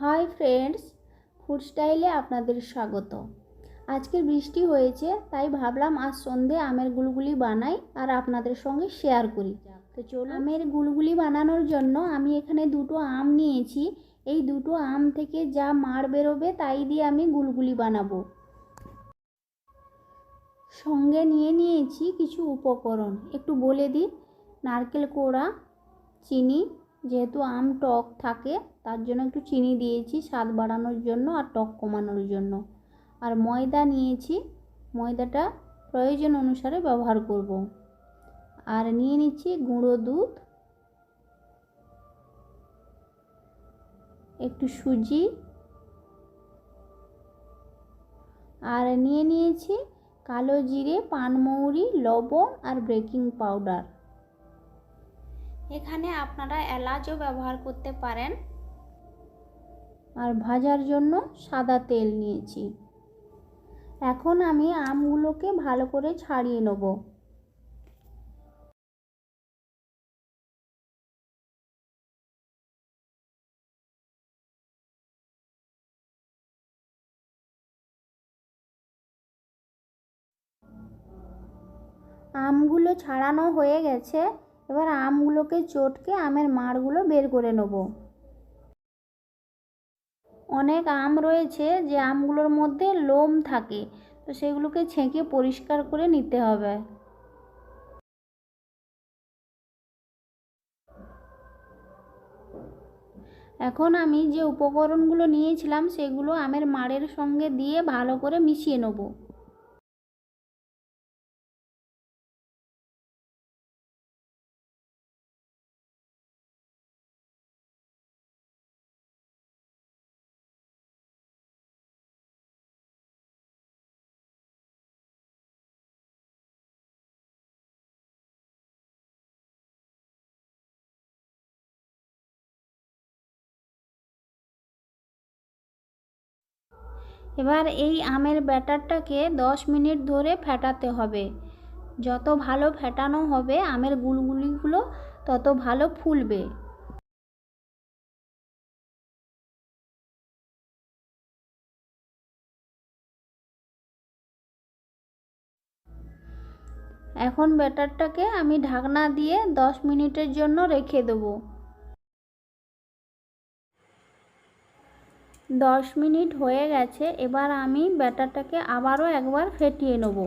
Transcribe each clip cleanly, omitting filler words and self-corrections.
Hi friends, food স্টাইলে আপনাদের স্বাগত। আজকের বৃষ্টি হয়েছে, তাই ভাবলাম আজ সন্ধে আমের গুলগুলি বানাই আর আপনাদের সঙ্গে শেয়ার করি। তো চলুন। আমের গুলগুলি বানানোর জন্য আমি এখানে দুটো আম নিয়েছি। এই দুটো আম থেকে যা মাড় বেরোবে তাই দিয়ে আমি গুলগুলি বানাবো। সঙ্গে নিয়েছি কিছু উপকরণ, একটু বলে দিই। নারকেল কোড়া, চিনি, যেহেতু আম টক থাকে তার জন্য একটু চিনি দিয়েছি স্বাদ বাড়ানোর জন্য আর টক কমানোর জন্য। আর ময়দা নিয়েছি, ময়দাটা প্রয়োজন অনুসারে ব্যবহার করব। আর নিয়ে নিচ্ছি গুঁড়ো দুধ, একটু সুজি, আর নিয়েছি কালো জিরে, পানমৌরি, লবণ আর বেকিং পাউডার। এখানে আপনারা এলাচও ব্যবহার করতে পারেন। আর ভাজার জন্য সাদা তেল নিয়েছি। এখন আমি আমগুলোকে ভালো করে ছাড়িয়ে নেব। আমগুলো ছাড়ানো হয়ে গেছে, এবার আমগুলোকে চটকে আমের মাড়গুলো বের করে নেব। অনেক আম রয়েছে যে আমগুলোর মধ্যে লোম থাকে, তো সেগুলোকে ছেঁকে পরিষ্কার করে নিতে হবে। এখন আমি যে উপকরণগুলো নিয়েছিলাম সেগুলো আমের মাড়ের সঙ্গে দিয়ে ভালো করে মিশিয়ে নেব। এবার এই আমের ব্যাটারটাকে 10 মিনিট ধরে ফেটাতে হবে। যত ভালো ফেটানো হবে আমের গুলগুলিগুলো তত ভালো ফুলবে। এখন ব্যাটারটাকে আমি ঢাকনা দিয়ে 10 মিনিটের জন্য রেখে দেবো। 10 মিনিট হয়ে গেছে, এবার আমি ব্যাটারটাকে আবারও একবার ফেটিয়ে নেব,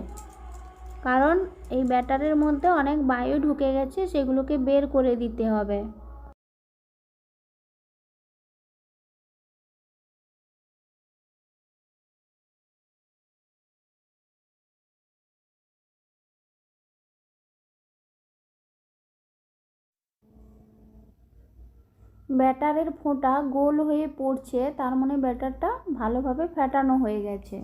কারণ এই ব্যাটারের মধ্যে অনেক বায়ু ঢুকে গেছে, সেগুলোকে বের করে দিতে হবে। ব্যাটারের ফোঁটা গোল হয়ে পড়ছে, তার মানে ব্যাটারটা ভালোভাবে ফেটানো হয়ে গেছে।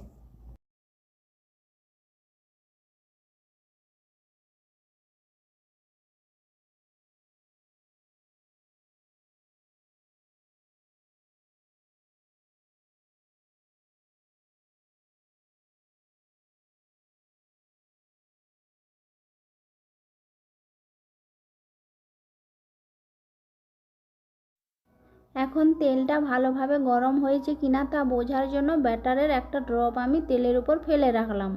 এখন তেলটা ভালোভাবে গরম হয়েছে কিনা তা বোঝার জন্য ব্যাটারের একটা ড্রপ আমি তেলের উপর ফেলে রাখলাম।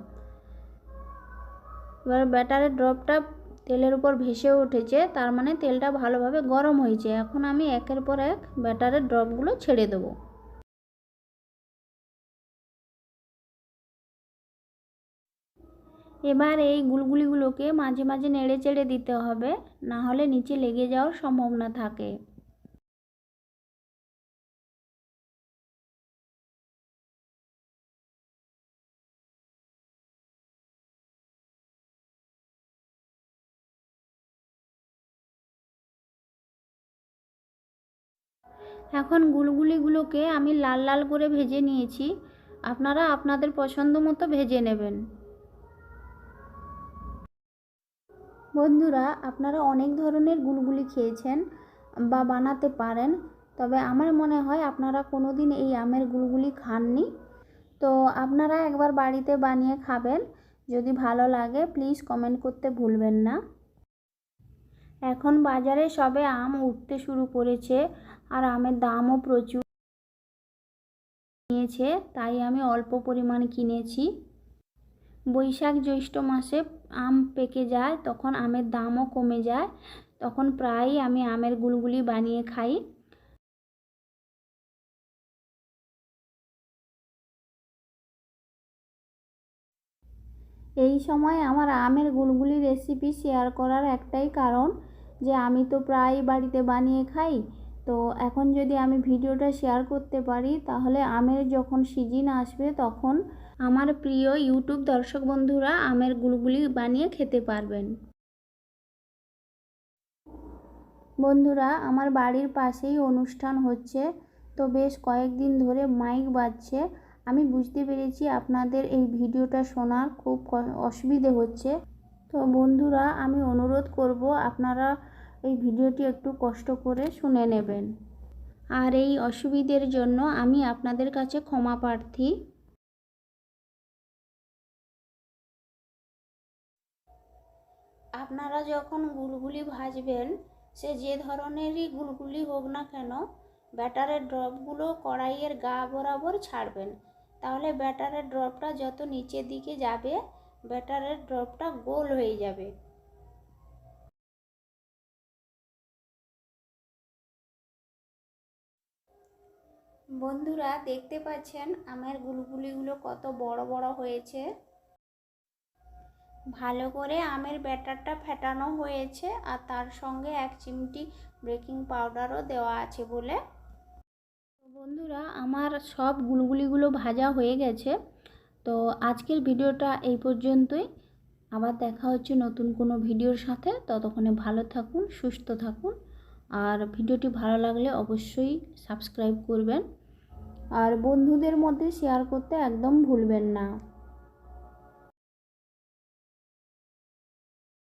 এবার ব্যাটারের ড্রপটা তেলের উপর ভেসে উঠেছে, তার মানে তেলটা ভালোভাবে গরম হয়েছে। এখন আমি একের পর এক ব্যাটারের ড্রপগুলো ছেড়ে দেবো। এবার এই গুলগুলিগুলোকে মাঝে মাঝে নেড়ে চেড়ে দিতে হবে, না হলে নিচে লেগে যাওয়ার সম্ভাবনা থাকে। এখন গুলগুলিগুলোকে আমি লাল লাল করে ভেজে নিয়েছি। আপনারা আপনাদের পছন্দ মতো ভেজে নেবেন। বন্ধুরা, আপনারা অনেক ধরনের গুলগুলি খেয়েছেন বা বানাতে পারেন, তবে আমার মনে হয় আপনারা কোনো দিন এই আমের গুলগুলি খাননি। তো আপনারা একবার বাড়িতে বানিয়ে খাবেন। যদি ভালো লাগে প্লিজ কমেন্ট করতে ভুলবেন না। এখন বাজারে সবে আম উঠতে শুরু করেছে আর আমের দামও প্রচুর। নিয়েছে, তাই আমি অল্প পরিমাণ কিনেছি। বৈশাখ জ্যৈষ্ঠ মাসে আম পেকে যায়, তখন আমের দামও কমে যায়, তখন প্রায়ই আমি আমের গুলগুলি বানিয়ে খাই। এই সময় আমার আমের গুলগুলি রেসিপি শেয়ার করার একটাই কারণ যে আমি তো প্রায় বাড়িতে বানিয়ে খাই, তো এখন যদি আমি ভিডিওটা শেয়ার করতে পারি তাহলে আমের যখন সিজন আসবে তখন আমার প্রিয় ইউটিউব দর্শক বন্ধুরা আমের গুলগুলি বানিয়ে খেতে পারবেন। বন্ধুরা, আমার বাড়ির পাশেই অনুষ্ঠান হচ্ছে, তো বেশ কয়েকদিন ধরে মাইক বাজছে। আমি বুঝতে পেরেছি আপনাদের এই ভিডিওটা শোনার খুব অসুবিধে হচ্ছে, তো বন্ধুরা আমি অনুরোধ করব আপনারা এই ভিডিওটি একটু কষ্ট করে শুনে নেবেন, আর এই অসুবিধের জন্য আমি আপনাদের কাছে ক্ষমা প্রার্থী। আপনারা যখন গুলগুলি ভাজবেন, সে যে ধরনেরই গুলগুলি হোক না কেন, ব্যাটারের ড্রপগুলো কড়াইয়ের গা বরাবর ছাড়বেন, তাহলে ব্যাটারের ড্রপটা যত নিচের দিকে যাবে ব্যাটারের ড্রপটা গোল হয়ে যাবে। বন্ধুরা দেখতে পাচ্ছেন আমের গুলগুলিগুলো কত বড় বড় হয়েছে। ভালো করে আমের ব্যাটারটা ফেটানো হয়েছে, আর তার সঙ্গে 1 চিমটি বেকিং পাউডারও দেওয়া আছে বলে। বন্ধুরা আমার সব গুলগুলিগুলো ভাজা হয়ে গেছে, তো আজকের ভিডিওটা এই পর্যন্তই। আবার দেখা হচ্ছে নতুন কোনো ভিডিওর সাথে, ততক্ষণে ভালো থাকুন, সুস্থ থাকুন, আর ভিডিওটি ভালো লাগলে অবশ্যই সাবস্ক্রাইব করবেন, আর বন্ধুদের মধ্যে শেয়ার করতে একদম ভুলবেন না।